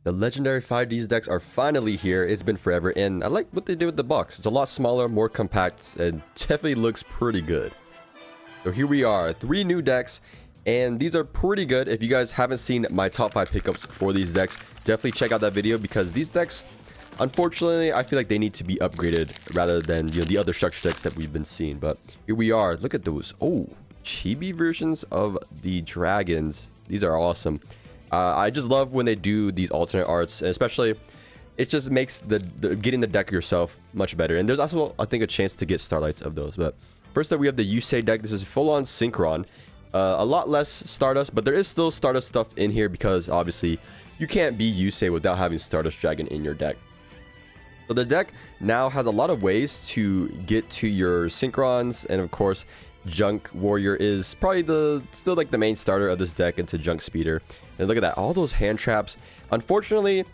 The legendary 5D'S decks are finally here. It's been forever, and I like what they did with the box. It's a lot smaller, more compact, and definitely looks pretty good. So here we are, 3 new decks, and these are pretty good. If you guys haven't seen my top 5 pickups for these decks, definitely check out that video, because these decks, unfortunately, I feel like they need to be upgraded rather than the other structure decks that we've been seeing. But here we are. Look at those. Oh, chibi versions of the dragons. These are awesome. I just love when they do these alternate arts, and especially it just makes the getting the deck yourself much better. And there's also, I think, a chance to get starlights of those. But first up, we have the Yusei deck. This is full-on synchron. A lot less Stardust, but there is still Stardust stuff in here, because obviously you can't be Yusei without having Stardust Dragon in your deck. So the deck now has a lot of ways to get to your synchrons, and of course Junk Warrior is probably still like the main starter of this deck into Junk Speeder. And look at that, all those hand traps. Unfortunately,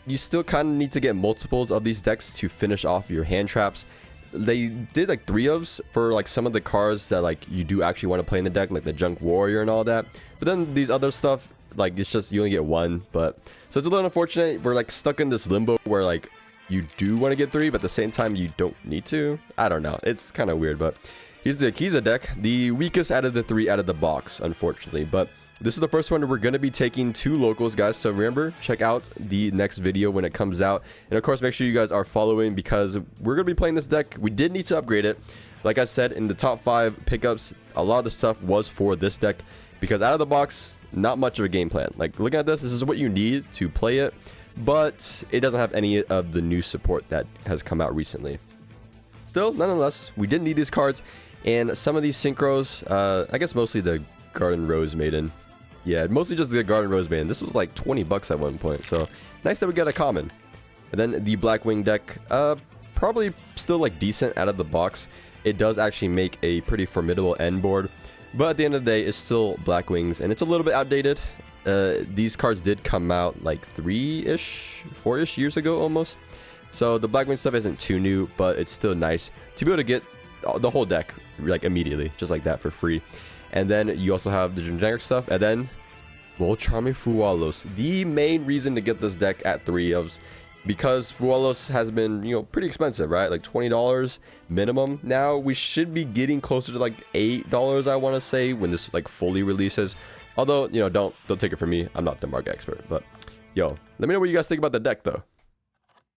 you still kind of need to get multiples of these decks to finish off your hand traps. They did like 3 ofs for like some of the cards that like you do actually want to play in the deck, like the Junk Warrior and all that. But then these other stuff, like it's just you only get 1. But so it's a little unfortunate. We're like stuck in this limbo where like you do want to get 3, but at the same time you don't need to. I don't know, it's kind of weird. But here's the Akisa deck, the weakest out of the 3 out of the box, unfortunately. But this is the first one we're going to be taking 2 locals, guys. So remember, check out the next video when it comes out. And of course, make sure you guys are following, because we're going to be playing this deck. We did need to upgrade it. Like I said, in the top 5 pickups, a lot of the stuff was for this deck, because out of the box, not much of a game plan. Like looking at this is what you need to play it, but it doesn't have any of the new support that has come out recently. Still, nonetheless, we did need these cards. And some of these synchros, I guess mostly the Garden Rose Maiden. Yeah, mostly just the Garden Rose Maiden. This was like 20 bucks at one point, so nice that we got a common. And then the Blackwing deck, probably still like decent out of the box. It does actually make a pretty formidable end board, but at the end of the day, it's still Blackwings, and it's a little bit outdated. These cards did come out like 3-ish, 4-ish years ago almost. So the Blackwing stuff isn't too new, but it's still nice to be able to get the whole deck like immediately, just like that, for free. And then you also have the generic stuff, and then Charming Fuwalos, the main reason to get this deck at 3 ofs, because Fuwalos has been pretty expensive, right? Like $20 minimum. Now we should be getting closer to like $8, I want to say, when this like fully releases. Although don't take it from me, I'm not the market expert. But let me know what you guys think about the deck though.